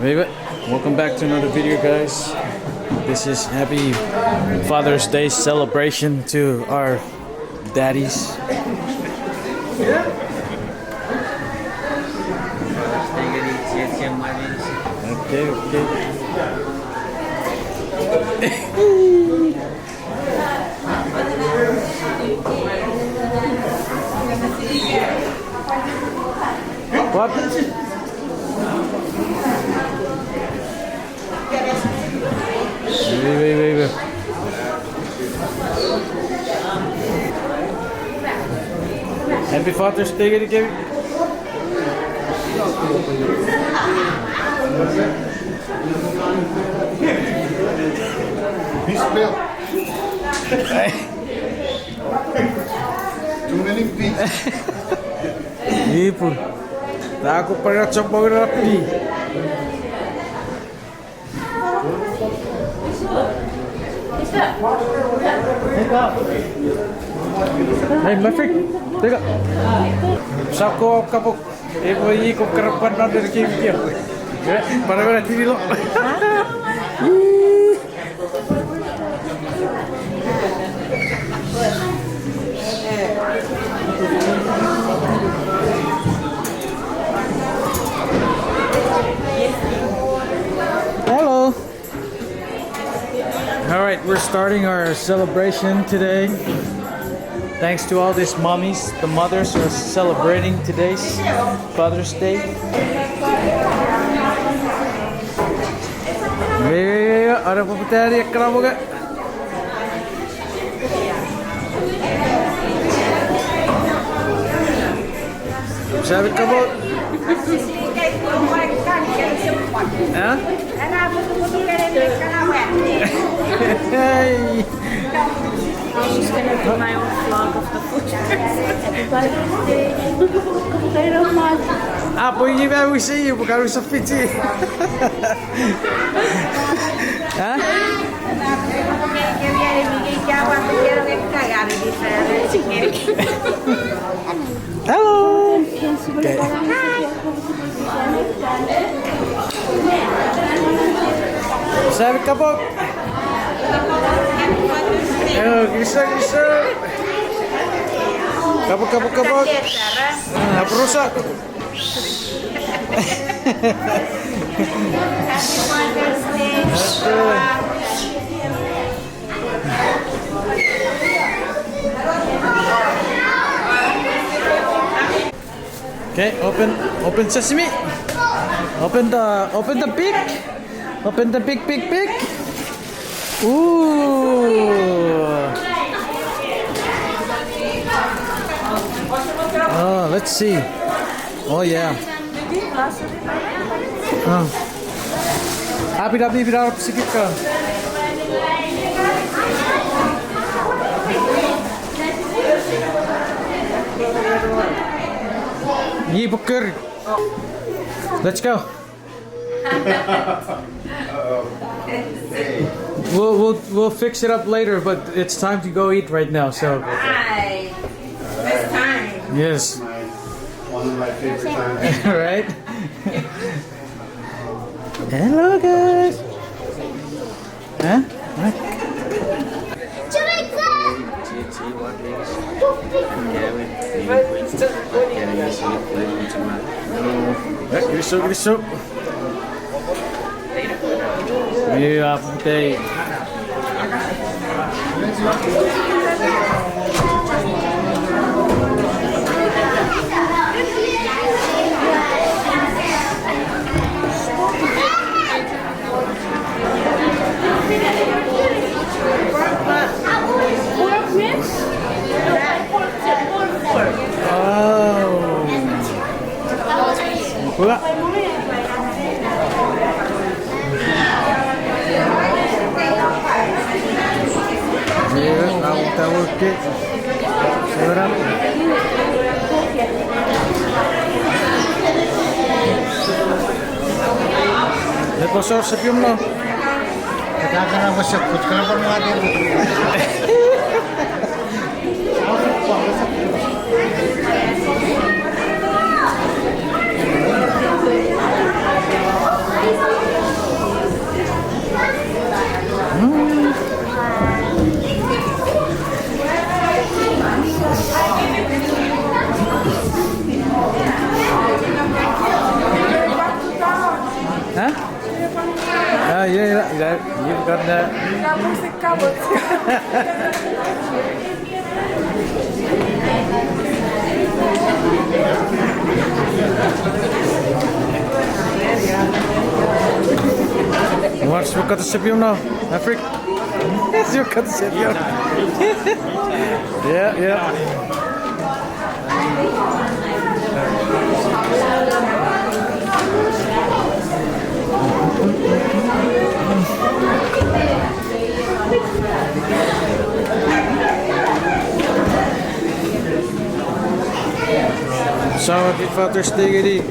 Baby, welcome back to another video, guys. This is happy Father's Day celebration to our daddies. Okay, okay. What? Wait. Happy Father's Day again. He spilled. Too many feet. Ipon. Aku pernah coba rapi. Hey, my friend. Teka. Sako kapok. Ibu ikut kerapan dari kiri. Para TV lo. Hello. All right, we're starting our celebration today. Thanks to all these mommies, the mothers are celebrating today's Father's Day. Ada apa tadi kenapa gak? Sabi kamu? Hah? Hey. I'm just gonna do my own vlog of the food. Ah, poi gli vai uscire io perché lui sa fizzi. Hah? Hello. Okay. Sabi kapok. Ayo, gisa. Kapok. Apa rusak? Okay, open sesame. Open the pig. Open the pig. Ooh. Oh, let's see. Oh yeah. Oh. Api biar sedikit kan. Ye buker. Let's go. We'll fix it up later, but it's time to go eat right now. So. Hi. It's time. Yes. One of my favorite times. Right? Hello, guys. Huh? What? Grisok. Iya, putih. Pula. Iya, tahu ke. Sekarang. Lepas sepium lo. Katakan apa sebut kenapa mau ada? that. You've got that. Watch, we got the Sibium now. Afric. Yes, you got the Sibium. Yeah, yeah. Zo, die vatters tegen die.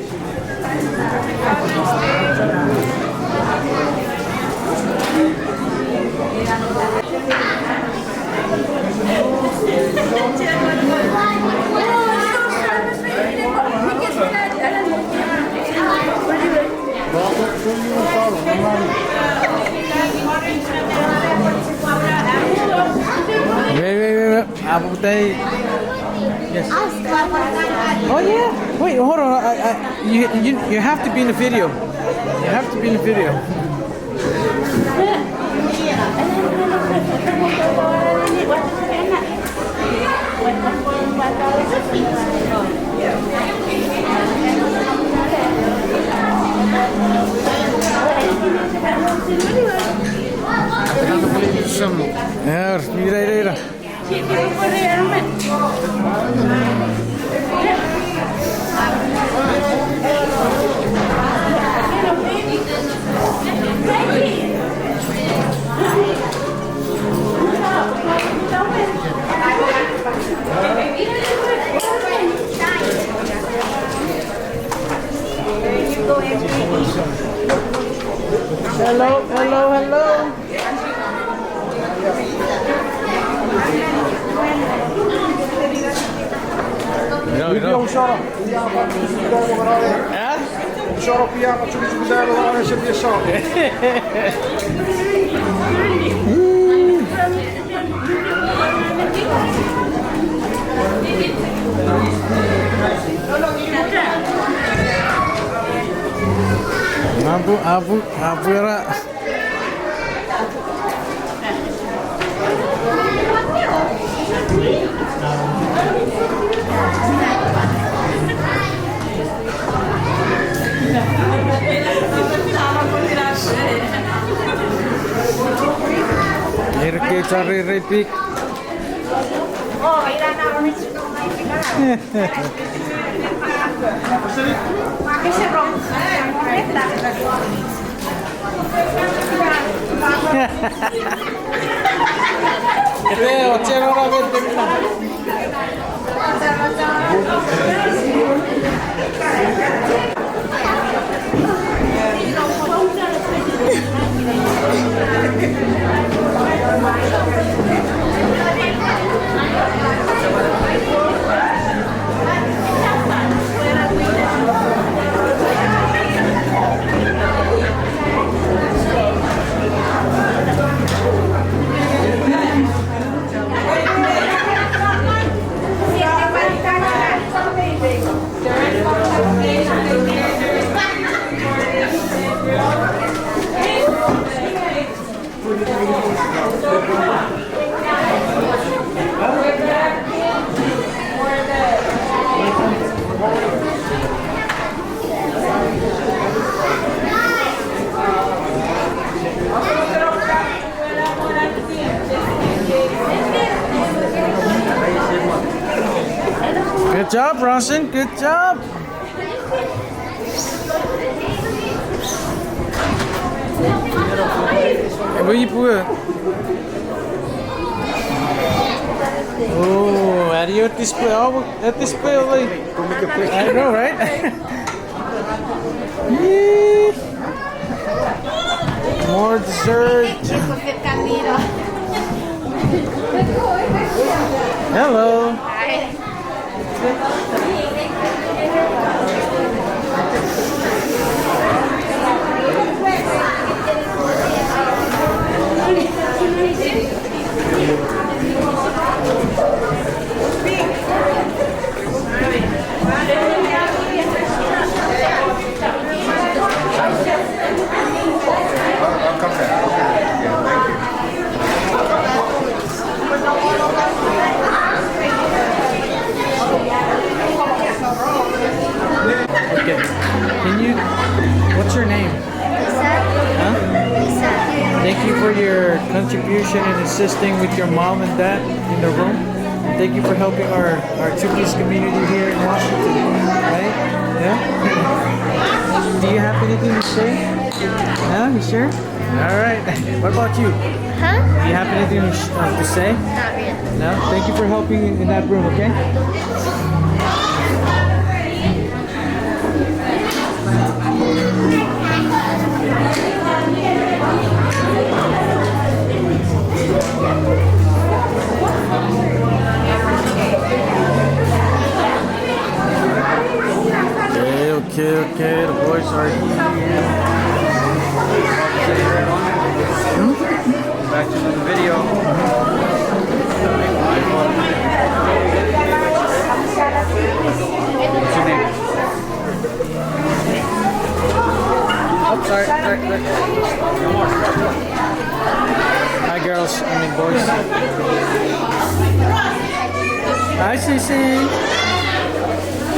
Wait. Apa betul? Yes. Oh yeah. Wait, hold on. You have to be in the video. You have to be in the video. Ja, mira. Hello. Video sarap. Ja? Sarap ja, wat zullen ze daar wel aan zitten sarap. Abu era. Here cari repik. Oh, ilan na kami dito Ito, cero na ganda mo. Good job, Ronson. Good job. Wil je proeven? Oh, had je het display? Oh, het display alleen. I know, right? More dessert. Hello. I'll come back. you? What's your name? Huh? Thank you for your contribution and assisting with your mom and dad in the room. And thank you for helping our Chuukese community here in Washington. Right? Yeah? Do you have anything to say? Huh? You sure? Alright. What about you? Huh? Do you have anything to say? Not really. No? Thank you for helping in that room, okay? Okay, the boys are here. Back to the video. What's your name? Oh, sorry. Hi, girls. I mean, boys. Hi, Cece.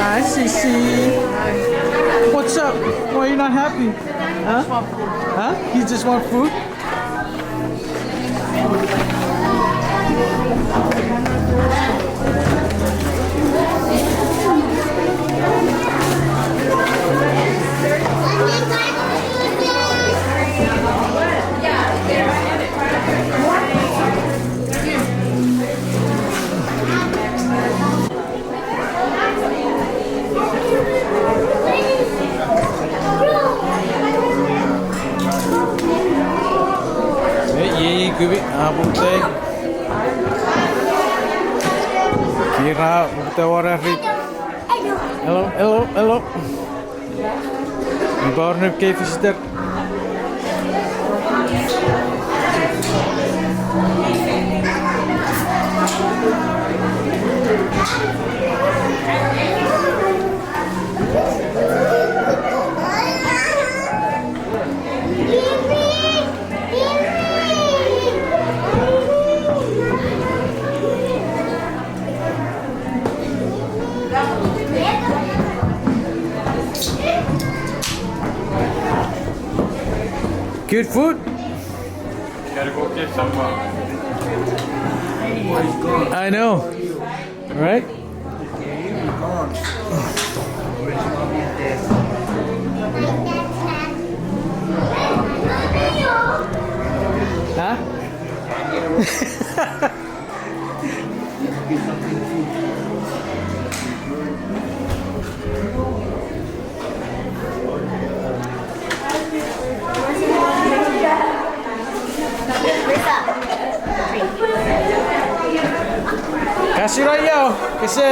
Hi, Cece. What's up? Why are you not happy? Huh? Huh? You just want food? Bukti kira bukti warna rit. Hello. We bought een keer visitor. Good food? Gotta go get some. I know, right? Huh? Kasih rayo, kasi.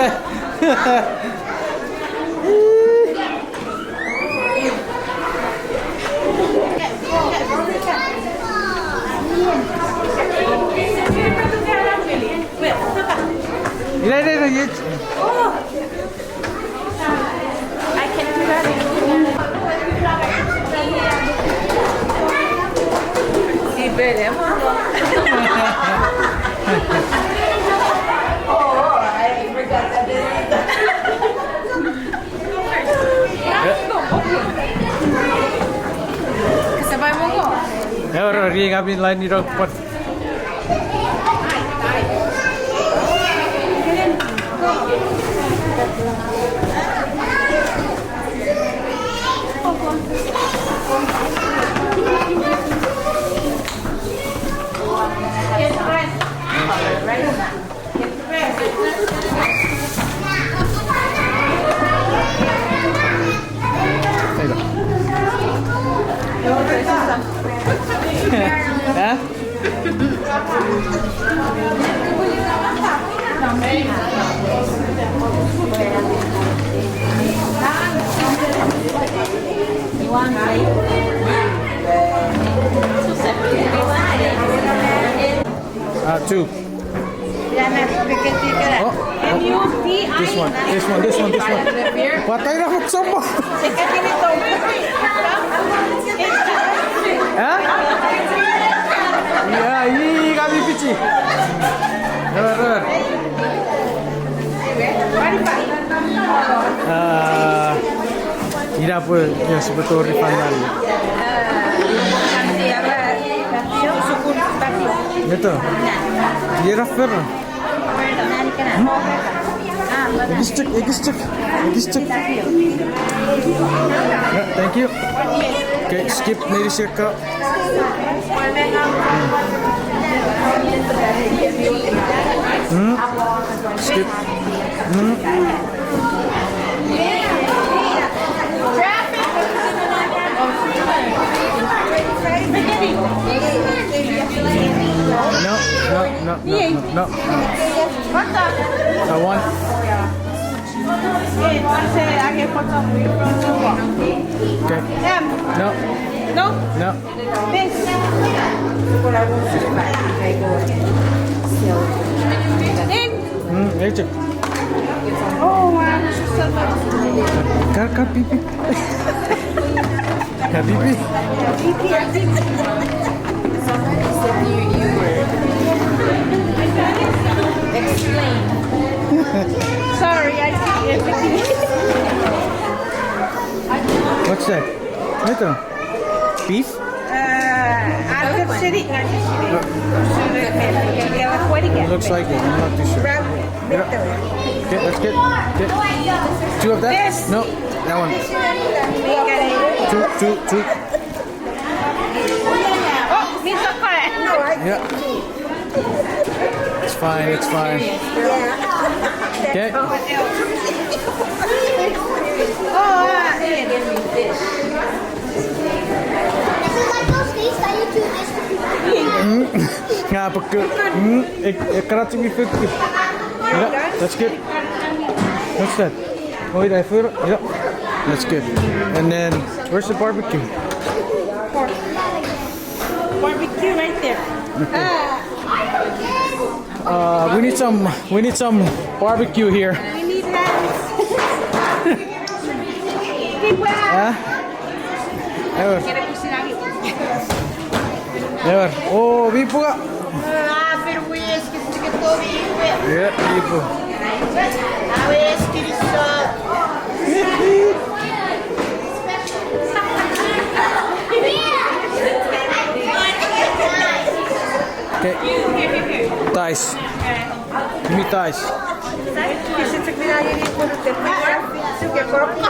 Ini. I can grab it. Si veremos. Sabay mo ko. Ya, ring kami lain di dapat. Hah? Two. Oh. This one. Patay na ako sa mo. Hah? Iya, ini kami pici. Benar. Mira pues yang sebetul refundable. Nanti apa? Syukur pasti. Gitu. Dia refer. Nanti kena. Egis cek. Ya, thank you. Okay, skip maybe circle. Skip. No. I want. Okay. No. Ecek. Kak pipi. Kak pipi. Sorry, I see everything. What's that? Itu. Beef? After sitting, Looks like it. I'm not too sure. Okay, let's get 2 of that. This. No, that one. Two. Oh, Mr. Correct. No, Yeah. It's fine. Okay. Ngapa ke? Keratin itu. Yeah, that's good. What's that? Oh, wait, I feel it. Yeah, that's good. And then, where's the barbecue? Barbecue right there. We need some barbecue here. We need hands. There. Oh, bipo ka. Pero we esqueci que tô vivo. Yeah, bipo. Ah, esqueci só. Okay. Thighs. Give me thighs. Если ты меня не будешь терпеть, все que corpo.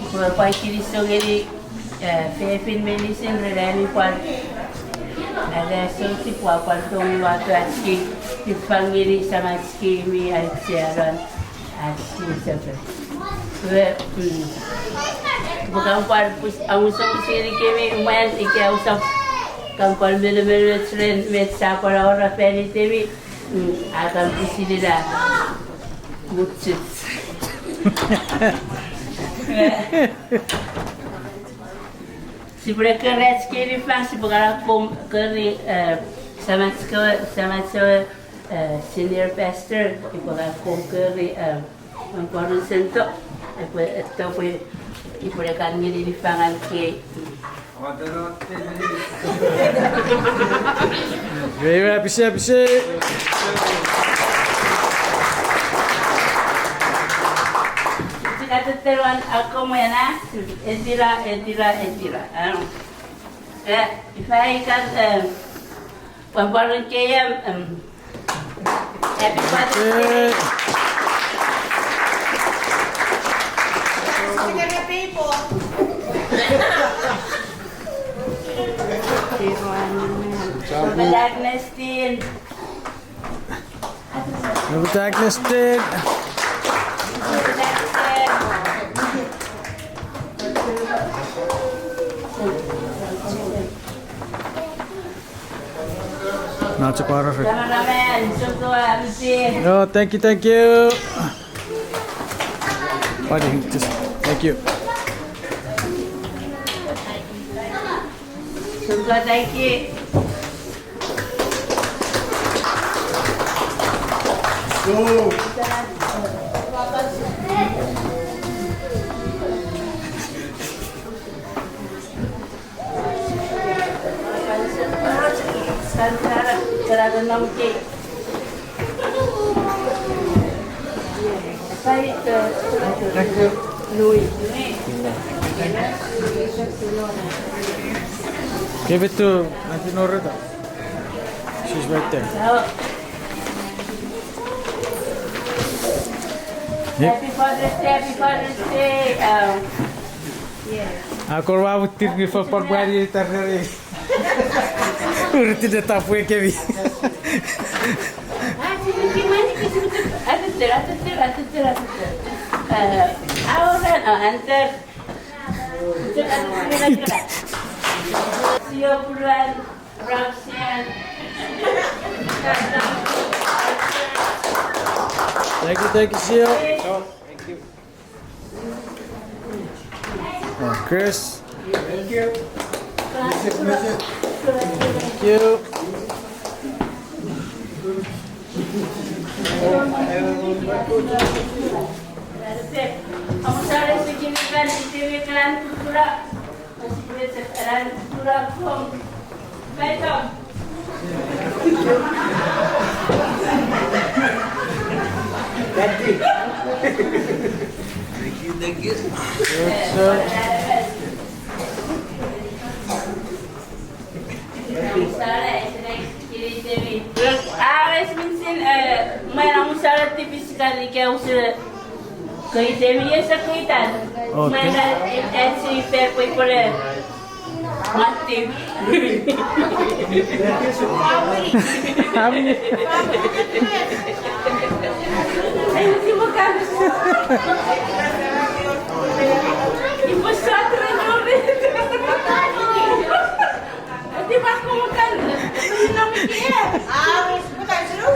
Pai kiri sogeri Philippine medicine rerani kwal. Ada soti kwa tong watu aski dipangiri sama aski mi alciaran aski saja. Bukan kwal pus ausap siri kemi umayan iki ausap kan kwal mele tren met sa para ora peri temi akan pisilida mutsit. Si mereka rezeki fang si bergerak pom keri sama senior pastor di bergerak pom keri angkoran sentok atau mereka ngiri di fangan ke. Very appreciate. Kata teruan aku mana, edira. Ifai kan pembaruan kaya happy Father's Day. Agnestin. Not so far. No, thank you. Thank you. Thank you. Kerana nampak saya Louis. Give it to Auntie Norita. She's right there. Happy Father's Day. Aku rawat tirni for bari tarnari. Urut tidak tahu yang kami. Ahora antes. Siapkan Roxanne. Thank you, Sio. Thank you. Oh, Chris. Thank you. Thank you. Kamu sare segini kan di kelan kultura masih bisa kelan kultura kom. Baiklah. Thank you. Awes minsin main musara tipis sekali kau se kau demi ya sekitar main si perpoi pole mati. Si bukan. Ibu satu nyuri. Di aku makan. Bukan seru.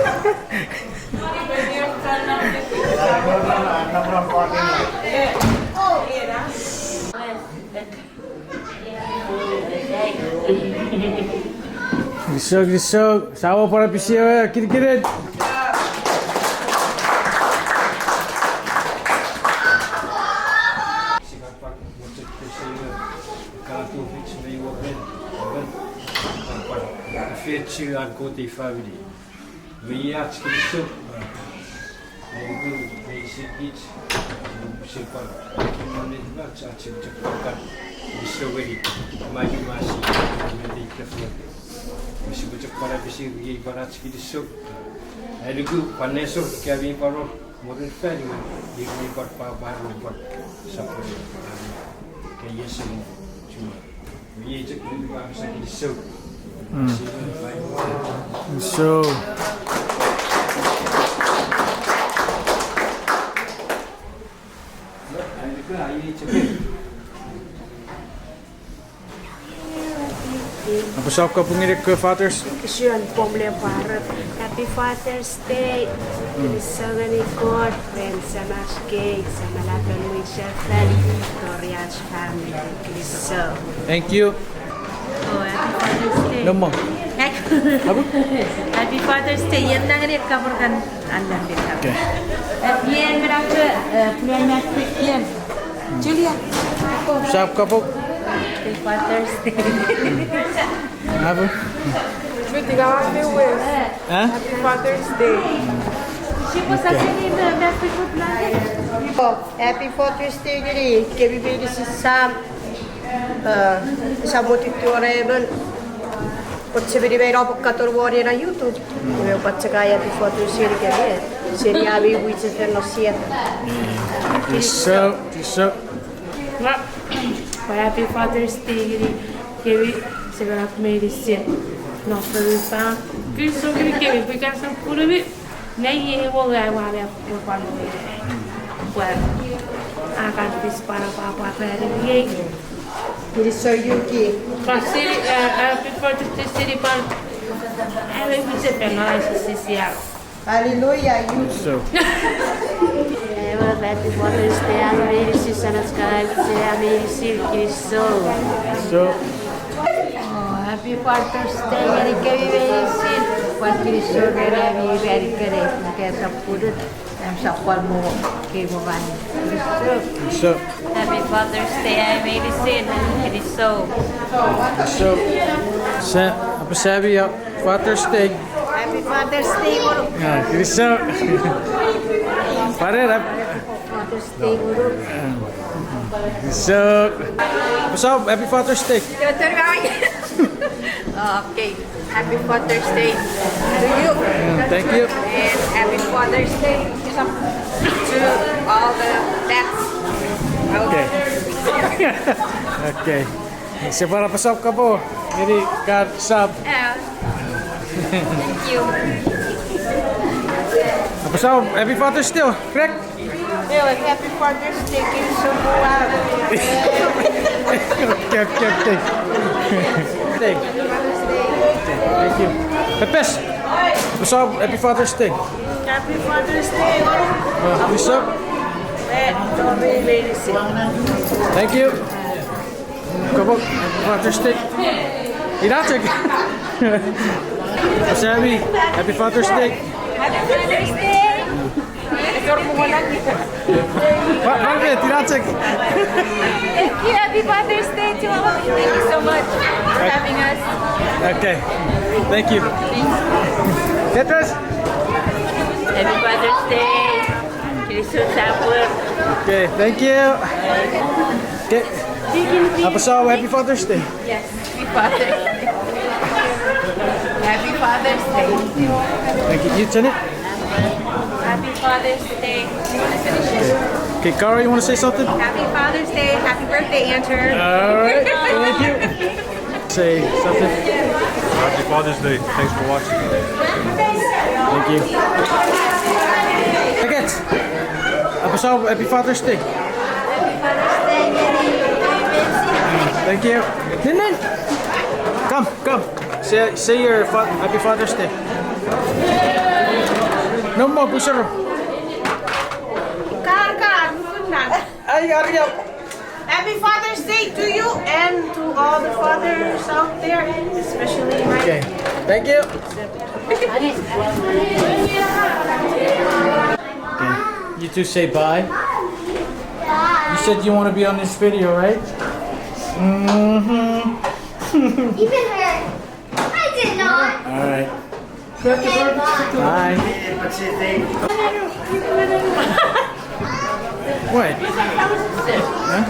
Oh, iya. Gisog. Sawa para pisya. Kirit. Fetchu an côté family. Meia tskiso. Nego meisi it. Sipa. Kimane ba chachi chakka. Bisogeri. Magi masi. Medi tafla. Bisi para bisi gi para tskiso. Nego paneso kya vi paro Modern family, you got baru buat siapa kayak semua cuma dia je kita bisa kisah. So. Apa sahaja kau pengirik ke Fathers? Kesian pemlemparan. Happy Father's Day. Kirisangan ikut friends sama Chuukese sama Lato Luisa family, Korea's family. Kiriso. Thank you. Oh, Happy Father's Day. Nama. Apa? Happy Father's Day. Yang nak dia coverkan anda dia. Okay. Yan berapa? Bulan Maret yan. Julia. Sahaja kau po. Happy Father's Day. Apa? Tiga happy wish. Hah? Happy Father's Day. Siapa saja ni dah dapat bulan? Happy Father's Day jadi kebibili si Sam. Sam itu orang ben. Bocce beri beri apa kator warrior na YouTube. Meu bocce kaya Happy Father's Day kaya. Seria abi buat sesuatu nasihat. So. Happy Father's Day jadi kebi segala medicine. Not very far. Kiriso kebi bukan sempurna bi. Nai wo gaya wala bukan boleh. Buat akan dispara apa hari ni. Jadi Yuki. Pasti Happy Father's Day pan. Ada bisa pengal ICC. Hallelujah. So. Happy Father's Day. Medicine sana sekali saya medicine Kiriso. So. Happy Father's Day jadi kebi medicine. Buat Kiriso kena beri kere. Mungkin sapurut. Yang sapal mo kebi bani. Kiriso. So. Happy Father's Day. Medicine Kiriso. So. Apa sabi ya? Father's Day. Happy Father's Day guru. Ah, Kiriso. Pare rap. Father's Day guru. So. Apa sabi? Happy Father's Day. Okay. Happy Father's Day to you. Thank you. And Happy Father's Day to all the dads. Okay. Okay. Siapa pasok ka po? Jadi kad sub. Thank you. Apa sab? Happy Father's Day, correct? Yeah, Happy Father's Day kay semua. Okay. Thank you. Pepes. Apa sab? Happy Father's Day. Happy Father's Day. What's up? Thank you. Kapag Happy Father's Day. Inaczek. Sabi, Happy Father's Day. Happy Father's Day. Bakit? Inaczek. Thank you. Happy Father's Day to all of you. Thank you so much for having us. Okay. Thank you. Tetras. Happy Father's Day. Kiriso sapur. Okay, thank you. Okay. Apa sa Happy Father's Day? Yes. Happy Father's Day. Happy Father's Day. Thank you. You turn it. Happy Father's Day. You want to finish it? Okay, Cara, you want to say something? Happy Father's Day. Happy birthday, Answer. All right. Thank you. Say something. Happy Father's Day. Thanks for watching. Thank you. Again. Apa sa Happy Father's Day? Thank you. Nin. Come. Say your Happy Father's Day. No more, pusher. Ay, hurry up. Happy Father's Day to you and to all the fathers out there, especially my. Okay. Thank you. Okay. You two say bye. You said you want to be on this video, right? Mm-hmm. Even her. I did not. All right. Okay, bye. Bye. What? Huh?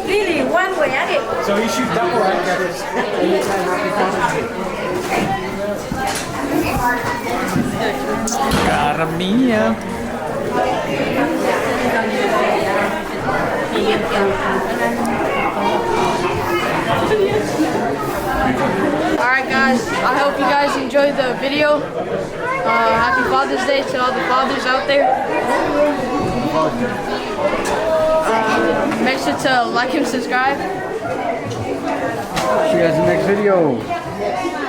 Really, one way, I did. So you shoot double right? Cara mia. Alright guys, I hope you guys enjoyed the video. Happy Father's Day to all the fathers out there. Make sure to like and subscribe. See you guys in the next video.